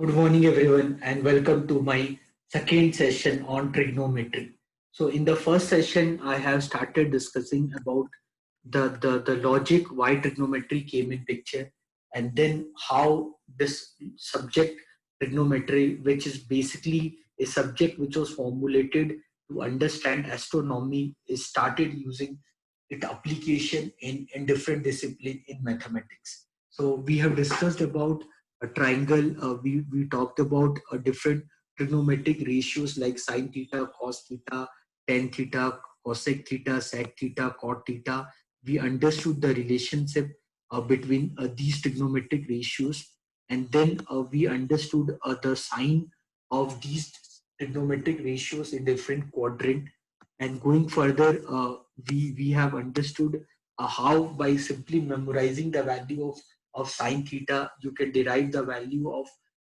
Good morning, everyone, and welcome to my second session on trigonometry. So, in the first session, I have started discussing about the logic why trigonometry came in picture, and then how this subject trigonometry, which is basically a subject which was formulated to understand astronomy, is started using its application in different discipline in mathematics. So we have discussed about a triangle. We talked about different trigonometric ratios like sine theta, cos theta, tan theta, cosec theta, sec theta, cot theta. We understood the relationship between these trigonometric ratios, and then we understood the sign of these trigonometric ratios in different quadrant. And going further, we have understood how by simply memorizing the value of sine theta, you can derive the value of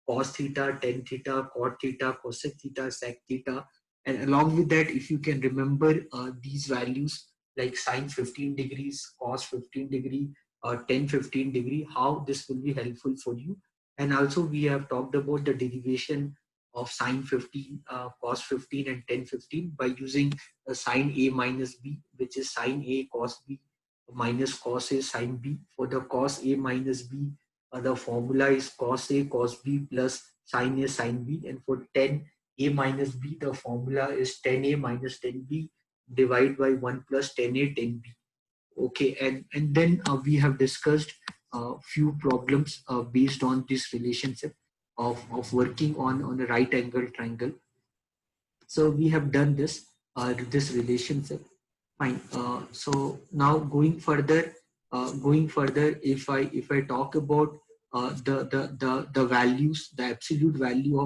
cos theta, tan theta, cot theta, cosec theta, sec theta. And along with that, if you can remember these values like sine 15 degrees, cos 15 degree, tan 15 degree, how this will be helpful for you. And also we have talked about the derivation of sine 15, cos 15 and tan 15 by using sine A minus B, which is sine A cos B minus cos A sine B. For the cos A minus B, the formula is cos A cos B plus sine A sine B. And for tan A minus B, the formula is tan A minus tan B divided by 1 plus tan A tan B. Okay, and then we have discussed a few problems based on this relationship of working on a right angle triangle. So we have done this relationship. Fine. So now going further, if I talk about the values, the absolute value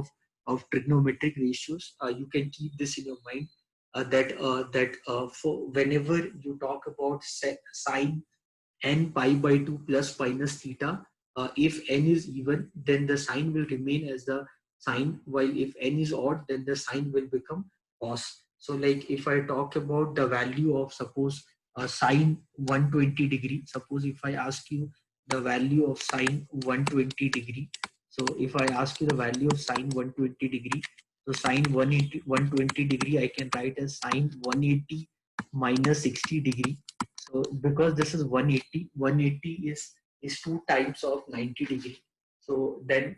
of trigonometric ratios, you can keep this in your mind that for whenever you talk about sine n pi by 2 plus minus theta. If n is even, then the sign will remain as the sign, while if n is odd, then the sign will become cos. So like if I talk about the value of suppose sine 120 degree, suppose if I ask you the value of sine 120 degree. So if I ask you the value of sine 120 degree, so sine 120 degree, I can write as sine 180 minus 60 degree. So because this is 180, 180 is two times of 90 degree. So then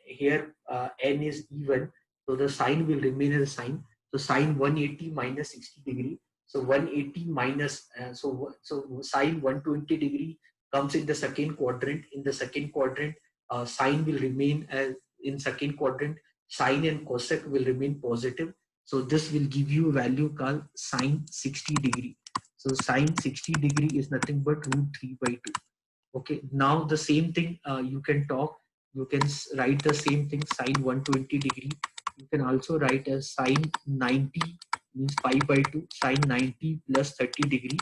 here n is even, so the sign will remain as a sign. So sine 180 minus 60 degree. So 180 minus so sine 120 degree comes in the second quadrant. In the second quadrant, sine will remain as in second quadrant. Sine and cosec will remain positive. So this will give you a value called sine 60 degree. So sine 60 degree is nothing but root 3 by 2. Okay, now the same thing you can write the same thing sine 120 degree. You can also write as sine 90 means pi by 2, sine 90 plus 30 degree.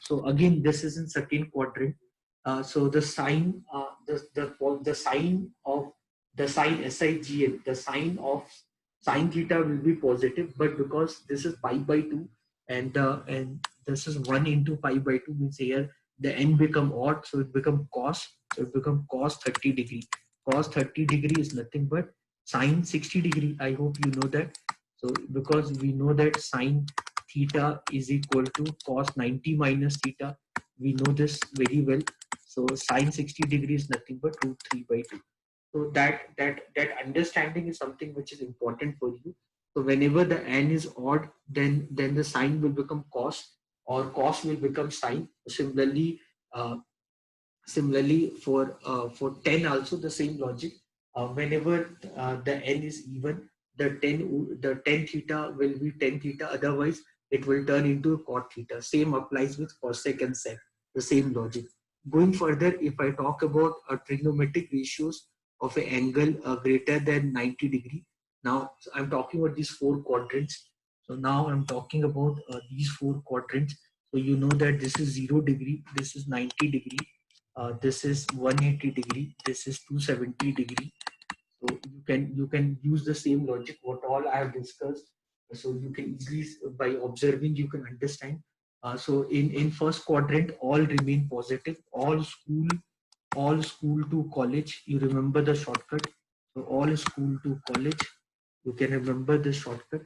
So again, this is in second quadrant. So the sine, the sign of the sine SIGN, the sign of sine theta will be positive, but because this is pi by 2 and this is 1 into pi by 2 means here the n become odd, so it become cos. So it become cos 30 degree. Cos 30 degree is nothing but sine 60 degree. I hope you know that. So because we know that sine theta is equal to cos 90 minus theta, we know this very well. So sine 60 degree is nothing but root 3 by 2. So that understanding is something which is important for you. So whenever the n is odd, then the sign will become cos, or cos will become sine. Uh, Similarly for 10 also the same logic. Whenever the n is even, the tan theta will be tan theta. Otherwise, it will turn into cot theta. Same applies with cosec and sec. The same logic. Going further, if I talk about trigonometric ratios of an angle greater than 90 degree. Now I'm talking about these four quadrants. So now I'm talking about these four quadrants. So you know that this is 0 degree, this is 90 degree, this is 180 degree, this is 270 degree. So you can use the same logic what all I have discussed. So you can easily by observing you can understand. So in first quadrant all remain positive, all school to college. You remember the shortcut. So all school to college, you can remember this shortcut.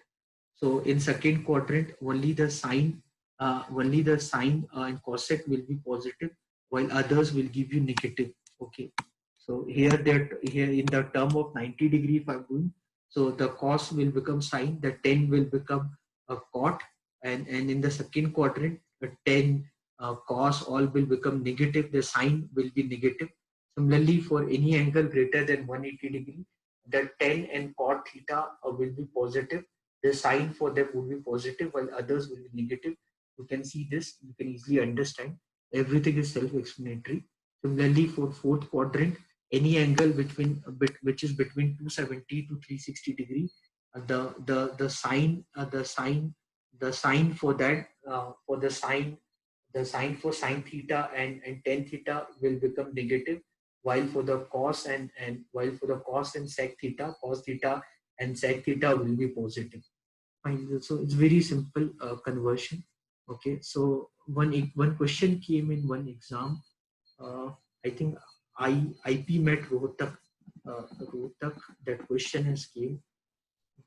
So in second quadrant, only the sine and cosec will be positive, while others will give you negative. Okay. So here in the term of 90 degree, if I'm doing, so the cos will become sine, the 10 will become a cot, and in the second quadrant, the 10 cos all will become negative, the sine will be negative. Similarly, for any angle greater than 180 degree, the 10 and cot theta will be positive. The sign for them would be positive while others will be negative. You can see this, you can easily understand. Everything is self-explanatory. Similarly, for fourth quadrant, any angle which is between 270 to 360 degree, the sign the sign for that for the sign for sine theta and tan theta will become negative, while for the cos while for the cos and sec theta, cos theta and sec theta will be positive. Fine. So it's very simple conversion. Okay. So one question came in one exam. Uh, I think IP met Rohtak. Rohtak. That question has came.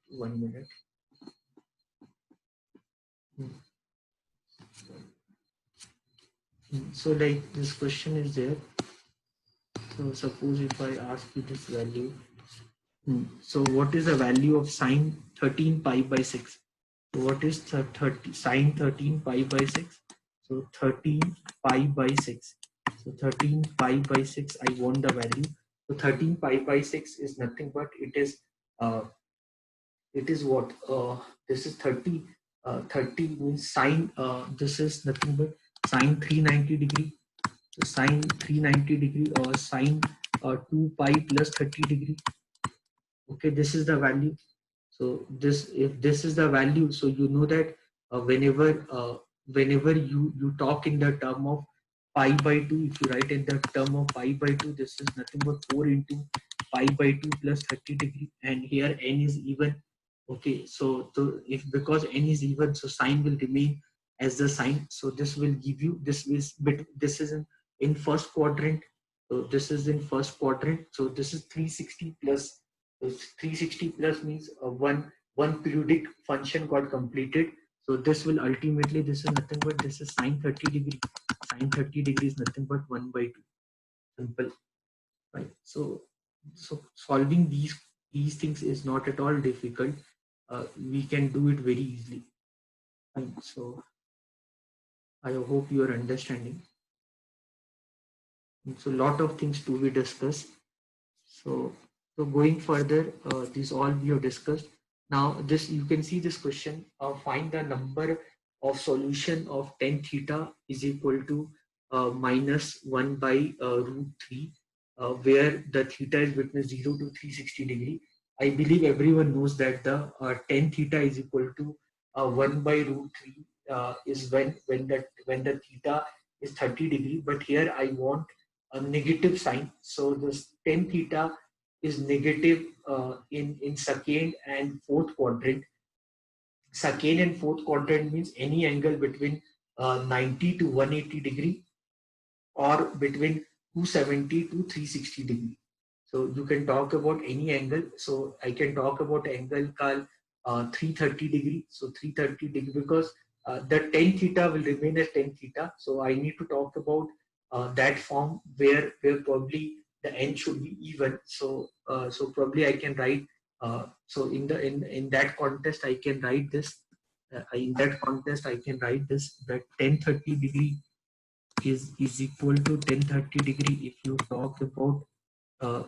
1 minute. Hmm. So like this question is there. So suppose if I ask you this value. So what is the value of sine 13 pi by 6? So what is 30 sine 13 pi by 6? So 13 pi by 6. So 13 pi by 6, I want the value. So 13 pi by 6 is nothing but uh, it is what? This is 30. 30 means sine, this is nothing but sine 390 degree. So sine 390 degree or sine 2 pi plus 30 degree. Okay, this is the value. So this, if this is the value, so you know that whenever you talk in the term of pi by 2, if you write in the term of pi by 2, this is nothing but 4 into pi by 2 plus 30 degree, and here n is even. Okay, so if because n is even, so sine will remain as the sine. So this will give you, this is in first quadrant. So this is in first quadrant. So this is 360 plus. So 360 plus means one periodic function got completed. So this will ultimately, this is nothing but, this is sine 30 degree. Sine 30 degree is nothing but 1 by 2. Simple, right? So solving these things is not at all difficult. We can do it very easily. Right? So I hope you are understanding. So a lot of things to be discussed. So, so going further, this all we have discussed. Now, this you can see this question. Find the number of solution of tan theta is equal to minus 1 by root 3, where the theta is between 0 to 360 degree. I believe everyone knows that the tan theta is equal to 1 by root 3 is when the theta is 30 degree. But here I want a negative sign. So this tan theta is negative in second and fourth quadrant. Second and fourth quadrant means any angle between 90 to 180 degree, or between 270 to 360 degree. So you can talk about any angle. So I can talk about angle called 330 degree. So 330 degree, because the tan theta will remain as tan theta. So I need to talk about that form where probably the n should be even. So probably I can write. So in that context I can write this. In that context I can write this, that 1030 degree is equal to 1030 degree. If you talk about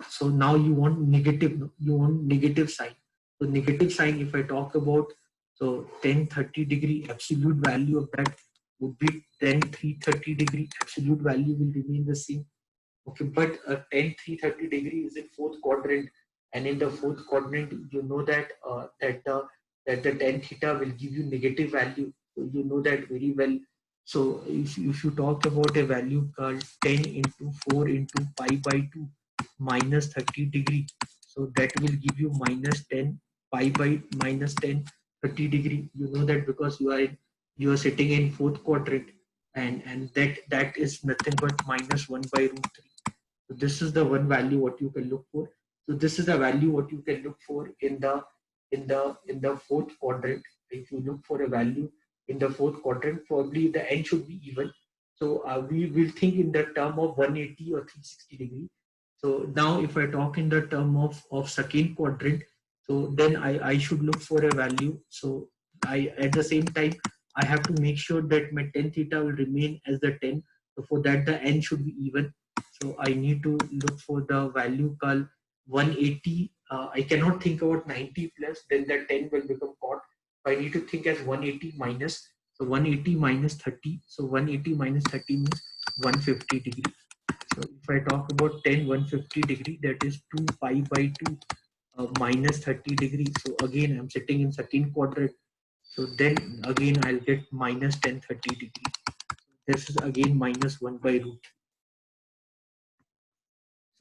so now you want negative sign. So negative sign, if I talk about, so 1030 degree, absolute value of that would be 10330 degree. Absolute value will remain the same. Okay, but 10330 degree is in fourth quadrant, and in the fourth quadrant you know that the tan theta will give you negative value. So you know that very well. So if you talk about a value called 10 into 4 into pi by 2 minus 30 degree, so that will give you minus 10 pi by minus 10 30 degree. You know that because you are sitting in fourth quadrant, and that is nothing but minus 1 by root 3. So this is the one value what you can look for. So this is the value what you can look for in the fourth quadrant. If you look for a value in the fourth quadrant, probably the n should be even. So we will think in the term of 180 or 360 degree. So now if I talk in the term of second quadrant, so then I should look for a value. So I at the same time I have to make sure that my tan theta will remain as the 10. So for that the n should be even. So I need to look for the value called 180. I cannot think about 90 plus, then the 10 will become caught. I need to think as 180 minus. So 180 minus 30. So 180 minus 30 means 150 degree. So if I talk about 10, 150 degree, that is 2 pi by 2 minus 30 degree. So again, I'm sitting in second quadrant. So then again, I'll get minus 10, 30 degree. This is again minus 1 by root.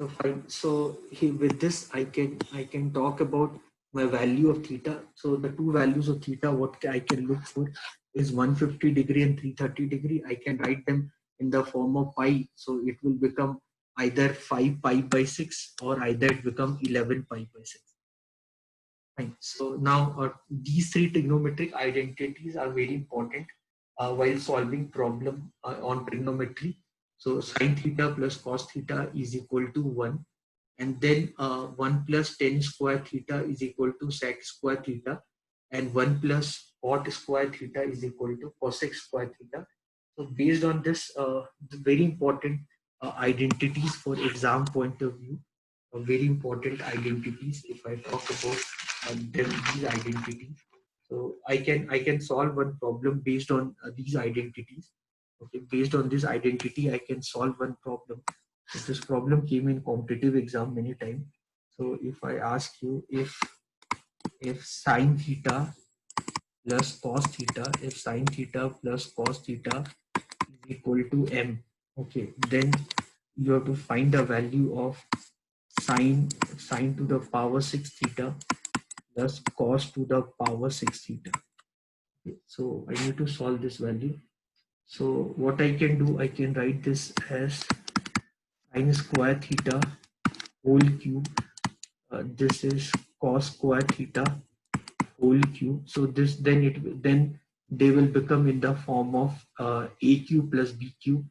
So fine. So here with this, I can talk about my value of theta. So the two values of theta, what I can look for is 150 degree and 330 degree. I can write them in the form of pi. So it will become either 5 pi by 6 or either it become 11 pi by 6. Fine. So now these three trigonometric identities are very important while solving problem on trigonometry. So sine theta plus cos theta is equal to 1, and then 1 plus tan square theta is equal to sec square theta, and 1 plus cot square theta is equal to cosec square theta. So based on this, the very important identities for exam point of view, very important identities. If I talk about these identities, so I can solve one problem based on these identities. Okay, based on this identity, I can solve one problem. So this problem came in competitive exam many times. So if I ask you if sine theta plus cos theta, if sine theta plus cos theta is equal to m, okay, then you have to find the value of sine to the power 6 theta plus cos to the power 6 theta. Okay, so I need to solve this value. So what I can do, I can write this as sine square theta whole cube. This is cos square theta whole cube. So this then they will become in the form of a cube plus b cube.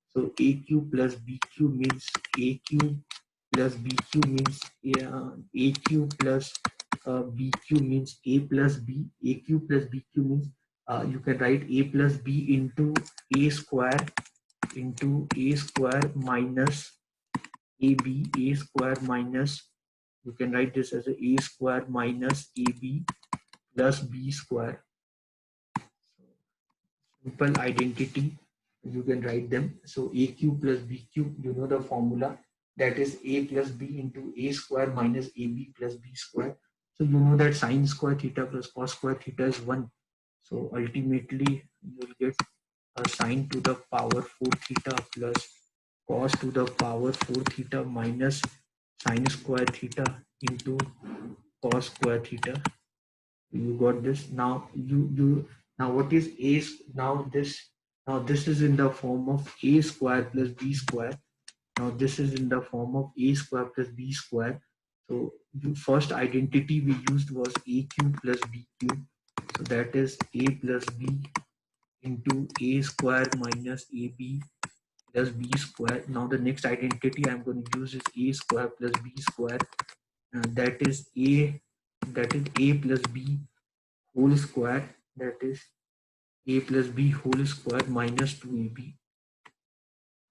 So a cube plus b cube means a cube plus b cube means a cube plus b cube means a plus b. A cube plus b cube means you can write a plus b into a square minus ab. A square minus, you can write this as a square minus ab plus b square. Simple identity, you can write them. So a cube plus b cube, you know the formula, that is a plus b into a square minus ab plus b square. So you know that sine square theta plus cos square theta is 1. So ultimately you will get a sine to the power 4 theta plus cos to the power 4 theta minus sine square theta into cos square theta. You got this. Now now what is a, now this is in the form of a square plus b square. Now this is in the form of a square plus b square. So the first identity we used was a cube plus b cube. So that is a plus b into a square minus ab plus b square. Now the next identity I'm going to use is a square plus b square. That is a plus b whole square, that is a plus b whole square minus 2ab.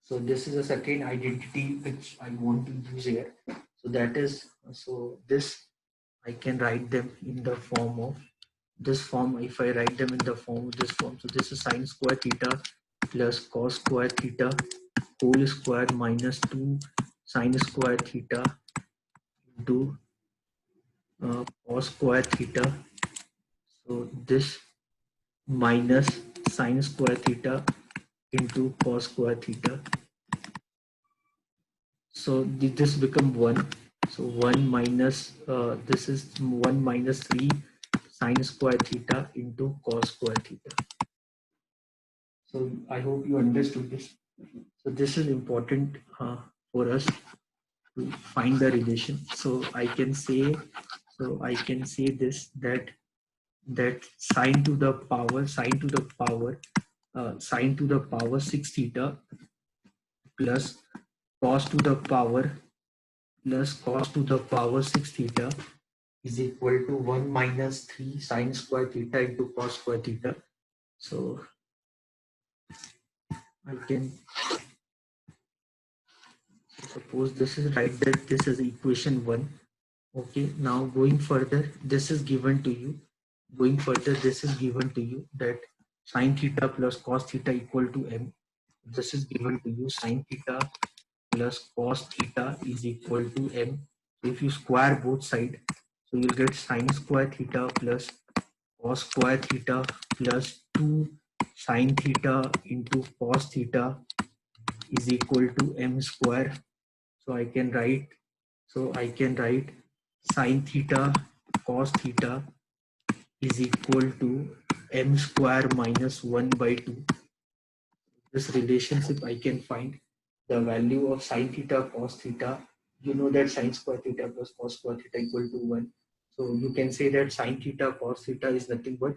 So this is a second identity which I want to use here. So that is, so this I can write them in the form of this form. If I write them in the form of this form, so this is sine square theta plus cos square theta whole square minus 2 sine square theta into cos square theta. So this minus sine square theta into cos square theta. So this become 1. So 1 minus, this is 1 minus 3 sine square theta into cos square theta. So I hope you understood this. So this is important for us. to find the relation. So I can say this, that sine to the power 6 theta plus cos to the power 6 theta is equal to 1 minus 3 sine square theta into cos square theta. So I can suppose this is right, that this is equation 1. Okay, now going further, this is given to you. That sine theta plus cos theta equal to m. This is given to you. Sine theta plus cos theta is equal to m. So if you square both sides, so you'll get sine square theta plus cos square theta plus 2 sine theta into cos theta is equal to m square. So I can write sine theta cos theta is equal to m square minus 1 by 2. This relationship I can find the value of sine theta cos theta. You know that sine square theta plus cos square theta equal to 1. So you can say that sine theta cos theta is nothing but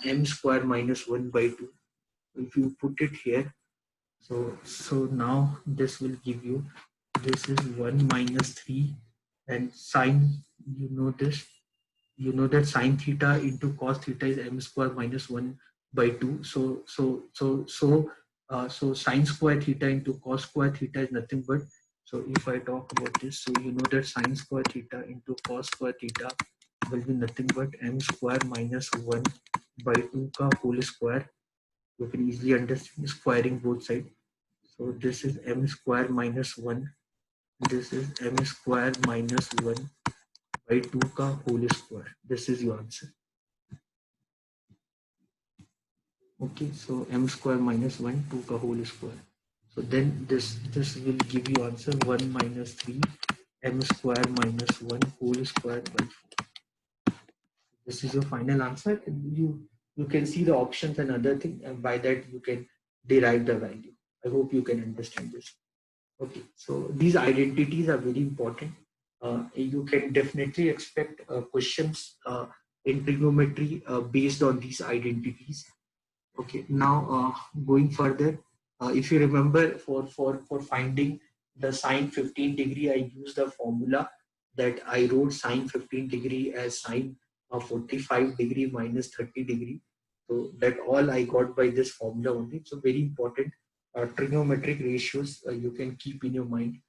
m square minus 1 by 2. If you put it here, so now this will give you, this is 1 minus 3, and sine, you know this, you know that sine theta into cos theta is m square minus 1 by 2. So sine square theta into cos square theta is nothing but, so if I talk about this, so you know that sine square theta into cos square theta will be nothing but m square minus 1 by 2 ka whole square. You can easily understand squaring both sides. So this is m square minus 1. This is m square minus 1 by 2 ka whole square. This is your answer. Okay, so m square minus 1, 2 ka whole square. So then this will give you answer 1 minus 3 m square minus 1 whole square by 4. This is your final answer. You can see the options and other thing, and by that you can derive the value. I hope you can understand this. Okay, so these identities are very important. You can definitely expect questions in trigonometry based on these identities. Okay, now going further, if you remember, for finding the sine 15 degree, I used the formula that I wrote sine 15 degree as sine 45 degree minus 30 degree. So that all I got by this formula only. So very important. Trigonometric ratios you can keep in your mind.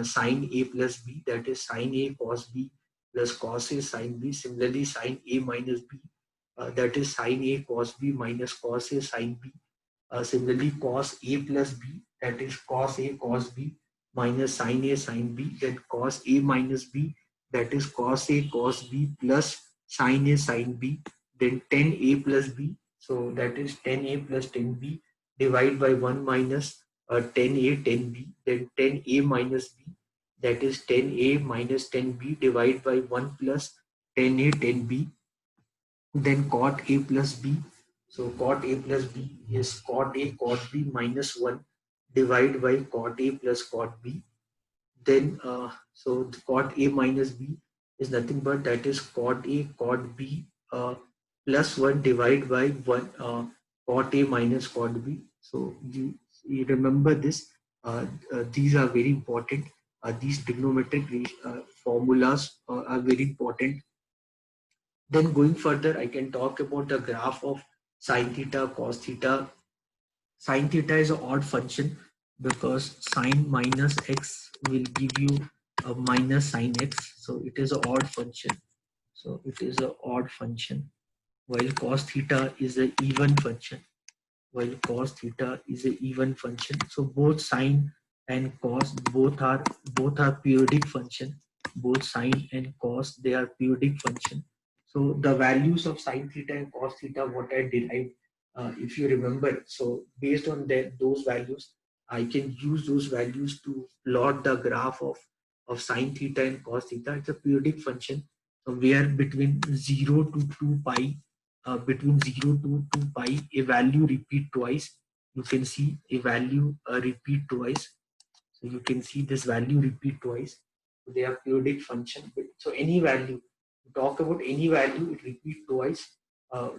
Sine A plus B, that is sine A cos B plus cos A sine B. Similarly, sine A minus B, that is sine A cos B minus cos A sine B. Similarly, cos A plus B, that is cos A cos B minus sine A sine B. Then cos A minus B, that is cos A cos B plus sine A sine B. Then tan A plus B, so that is tan A plus tan B, divide by 1 minus tan A tan B. Then tan A minus B, that is tan A minus tan B, divide by 1 plus tan A tan B. Then cot A plus B. So cot A plus B is cot A cot B minus 1 divided by cot A plus cot B. Then so cot A minus B is nothing but, that is cot A cot B plus 1 divided by 1 cot A minus cot B. So you remember this. These are very important. These trigonometric formulas are very important. Then going further, I can talk about the graph of sine theta, cos theta. Sine theta is an odd function because sine minus x will give you a minus sine x. So it is an odd function. While cos theta is an even function. So both sine and cos both are periodic function. Both sine and cos, they are periodic function. So the values of sine theta and cos theta, what I derived, if you remember, so based on those values, I can use those values to plot the graph of sine theta and cos theta. It's a periodic function, where between 0 to 2 pi, between 0 to 2 pi, a value repeat twice. You can see a value repeat twice. So you can see this value repeat twice. They are periodic function. So any value, talk about any value, it repeats twice.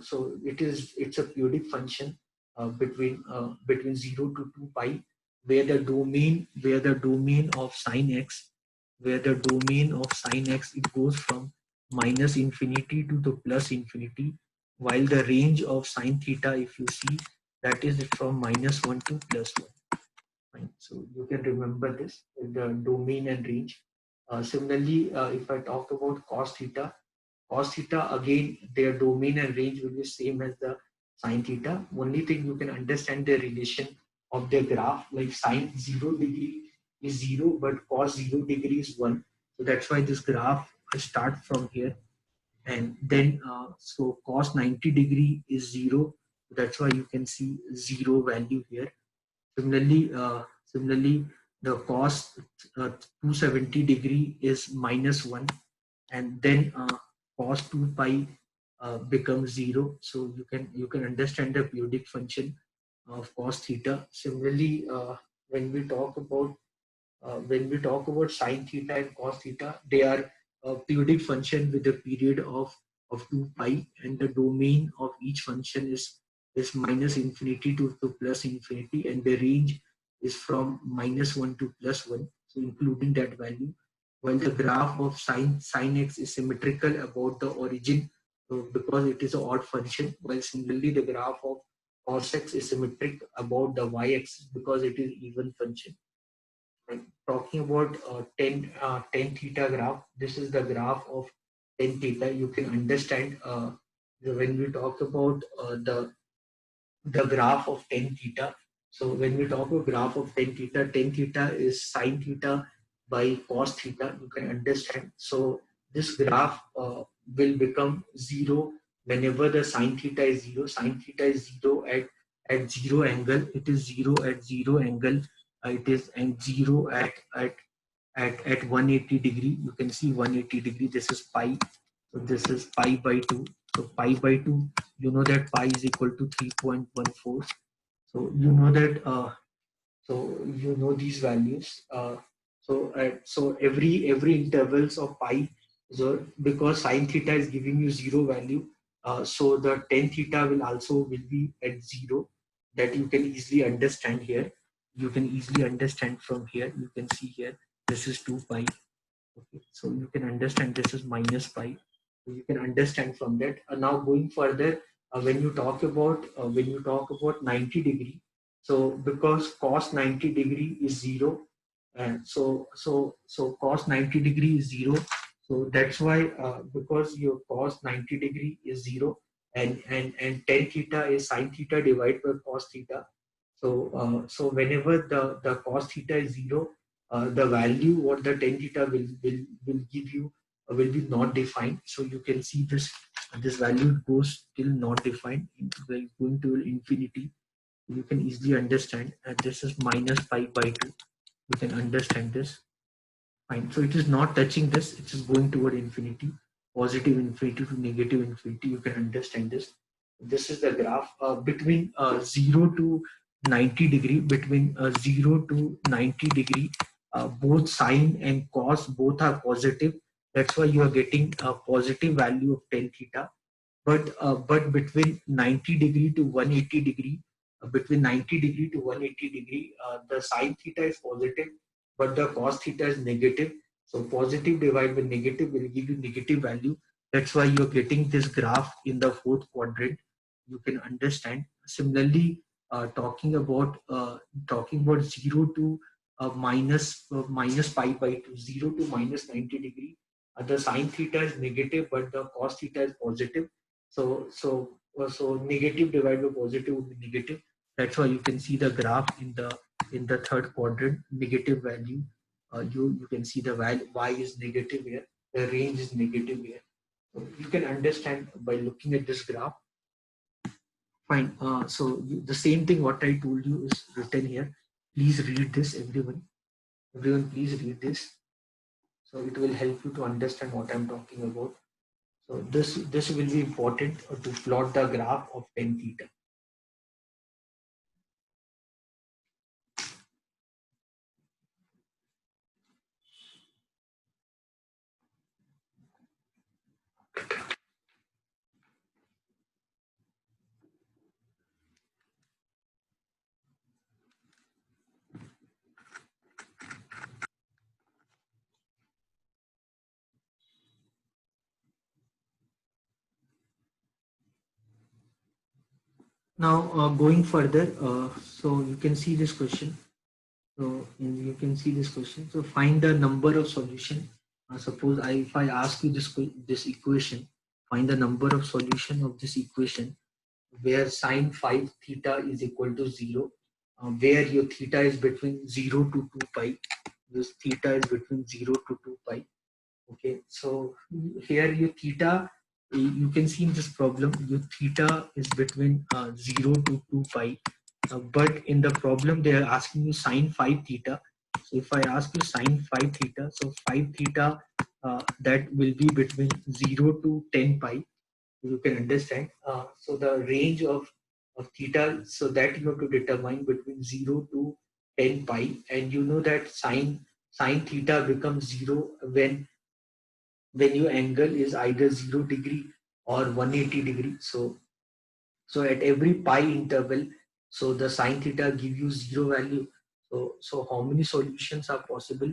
So it's a periodic function between 0 to 2 pi, where the domain of sine x, it goes from minus infinity to the plus infinity, while the range of sine theta, if you see, that is from -1 to +1. Fine. So you can remember this, the domain and range. Similarly, if I talk about cos theta again, their domain and range will be same as the sine theta. Only thing you can understand the relation of their graph, like sine 0 degree is 0, but cos 0 degree is 1. So that's why this graph start from here. And then so cos 90 degree is 0. That's why you can see 0 value here. Similarly, the cos 270 degree is -1, and then cos 2 pi becomes 0. So you can understand the periodic function of cos theta. Similarly, when we talk about sine theta and cos theta, they are a periodic function with a period of 2 pi, and the domain of each function is minus infinity to plus infinity, and the range is from -1 to +1, so including that value. While the graph of sine x is symmetrical about the origin, because it is an odd function, while similarly the graph of cos x is symmetric about the y-axis because it is even function. Talking about 10 theta graph, this is the graph of 10 theta. You can understand when we talk about the graph of 10 theta. So when we talk about graph of 10 theta is sine theta by cos theta. You can understand. So this graph will become 0 whenever the sine theta is 0. Sine theta is 0 at 0 angle. It is 0 at 0 angle. It is and 0 at 180 degree. You can see 180 degree. This is pi. So this is pi by 2. So pi by 2, you know that pi is equal to 3.14. So you know that these values. So every intervals of pi, so because sine theta is giving you 0 value, so the 10 theta will be at 0. That you can easily understand here. You can easily understand from here. You can see here, this is 2 pi. Okay, so you can understand this is minus pi. So you can understand from that. Now going further, when you talk about 90 degree, so because cos 90 degree is 0, and so cos 90 degree is 0. So that's why because your cos 90 degree is 0, and 10 theta is sine theta divided by cos theta. So whenever the cos theta is 0, the value what the 10 theta will give you will be not defined. So you can see this value goes till not defined, going to infinity. You can easily understand, and this is minus pi by 2. You can understand this. Fine. So it is not touching this, it is going toward infinity, positive infinity to negative infinity. You can understand this. This is the graph between 0 to 90 degree. Between 0 to 90 degree, both sine and cos both are positive. That's why you are getting a positive value of 10 theta. But between 90 degree to 180 degree, the sine theta is positive, but the cos theta is negative. So positive divided by negative will give you negative value. That's why you're getting this graph in the fourth quadrant. You can understand. Similarly, talking about 0 to minus pi by 2, 0 to minus 90 degree. The sine theta is negative, but the cos theta is positive. So negative divided by positive would be negative. That's why you can see the graph in the third quadrant, negative value. You can see the value y is negative here, the range is negative here. So you can understand by looking at this graph. Fine. The same thing what I told you is written here. Please read this, everyone. Everyone, please read this. So it will help you to understand what I'm talking about. So this will be important to plot the graph of 10 theta. Now going further, so you can see this question. So you can see this question. So find the number of solution. Suppose if I ask you this equation, find the number of solution of this equation where sine 5 theta is equal to 0, where your theta is between 0 to 2 pi. This theta is between 0 to 2 pi. Okay, so here your theta, you can see in this problem, your theta is between 0 to 2 pi. But in the problem, they are asking you sine 5 theta. So if I ask you sine 5 theta, so 5 theta, that will be between 0 to 10 pi. You can understand. So the range of theta, so that you have to determine between 0 to 10 pi. And you know that sine theta becomes 0 when your angle is either 0 degree or 180 degree. So at every pi interval, so the sine theta give you 0 value. So how many solutions are possible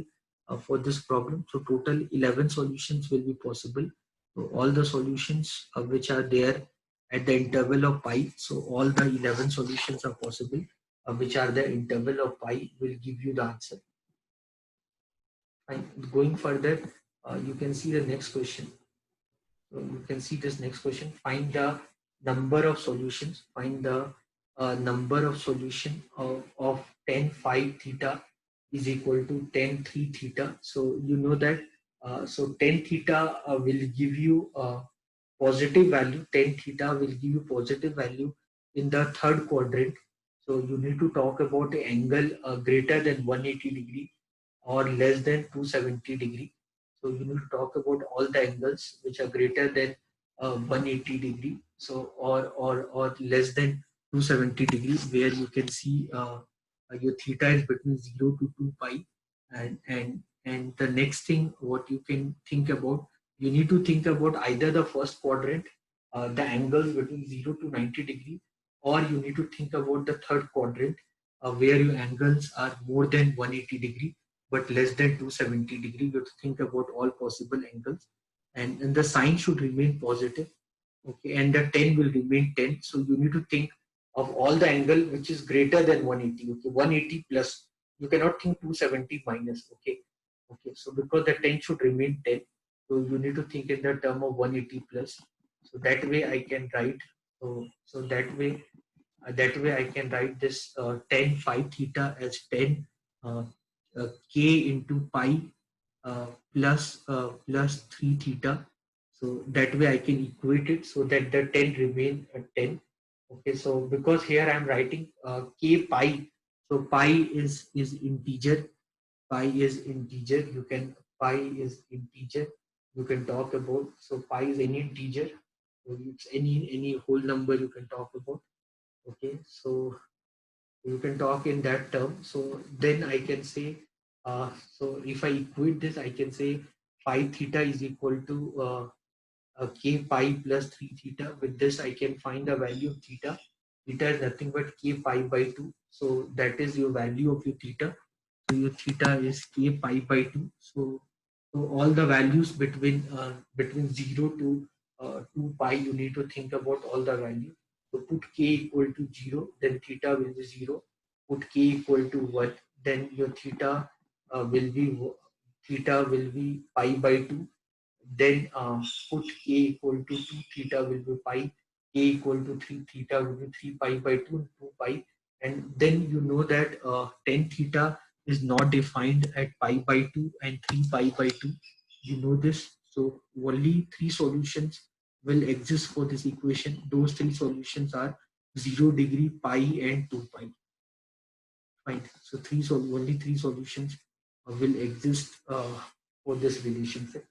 for this problem? So total 11 solutions will be possible. So all the solutions which are there at the interval of pi, so all the 11 solutions are possible, which are the interval of pi, will give you the answer. And going further, you can see the next question. So you can see this next question. Find the number of solutions. Find the number of solution of tan 5 theta is equal to tan 3 theta. So you know that. So tan theta will give you positive value. Tan theta will give you positive value in the third quadrant. So you need to talk about the angle greater than 180 degree or less than 270 degree. So you need to talk about all the angles which are greater than 180 degree. So or less than 270 degrees, where you can see your theta is between 0 to 2 pi. And the next thing what you can think about, you need to think about either the first quadrant, the angles between 0 to 90 degree, or you need to think about the third quadrant, where your angles are more than 180 degree but less than 270 degree. You have to think about all possible angles, and the sign should remain positive. Okay, and the 10 will remain 10. So you need to think of all the angle which is greater than 180. Okay, 180 plus, you cannot think 270 minus. Okay, okay, so because the 10 should remain 10, so you need to think in the term of 180 plus. So that way I can write, so that way I can write this tan 5 theta as 10 uh, k into pi plus 3 theta. So that way I can equate it so that the 10 remain at 10. Okay, so because here I am writing k pi, so pi is integer. Pi is integer. Pi is integer. You can talk about, so pi is any integer. So it's any whole number you can talk about. Okay, so you can talk in that term. So then I can say, so if I equate this, I can say 5 theta is equal to k pi plus 3 theta. With this, I can find the value of theta. Theta is nothing but k pi by 2. So that is your value of your theta. So your theta is k pi by 2. So all the values between 0 to 2 pi, you need to think about all the values. So put k equal to 0, then theta will be 0. Put k equal to 1, then your theta will be pi by 2. Then put k equal to 2, theta will be pi. K equal to 3, theta will be 3 pi by 2 and 2 pi. And then you know that tan theta is not defined at pi by 2 and 3 pi by 2. You know this. So only three solutions will exist for this equation. Those three solutions are 0 degree, pi and 2 pi. Fine. So only three solutions will exist for this relationship.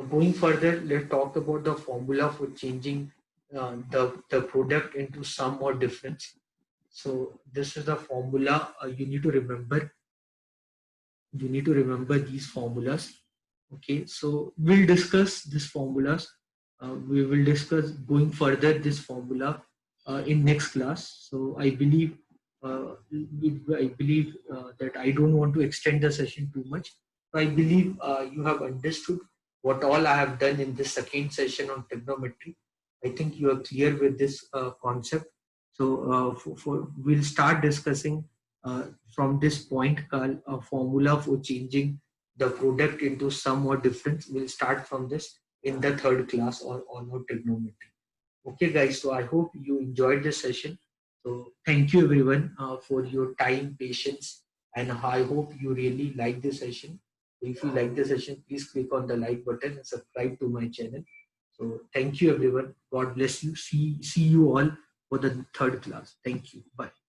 Going further, let's talk about the formula for changing the product into sum or difference. So this is the formula you need to remember. You need to remember these formulas. Okay, so we'll discuss these formulas. We will discuss going further this formula in next class. So I believe that I don't want to extend the session too much. So I believe you have understood what all I have done in this second session on trigonometry. I think you are clear with this concept. So we'll start discussing from this point called a formula for changing the product into sum or difference. We'll start from this in the third class or onward trigonometry. Okay, guys. So I hope you enjoyed this session. So thank you everyone for your time, patience, and I hope you really like this session. If you like the session, please click on the like button and subscribe to my channel. So thank you everyone. God bless you. See you all for the third class. Thank you. Bye.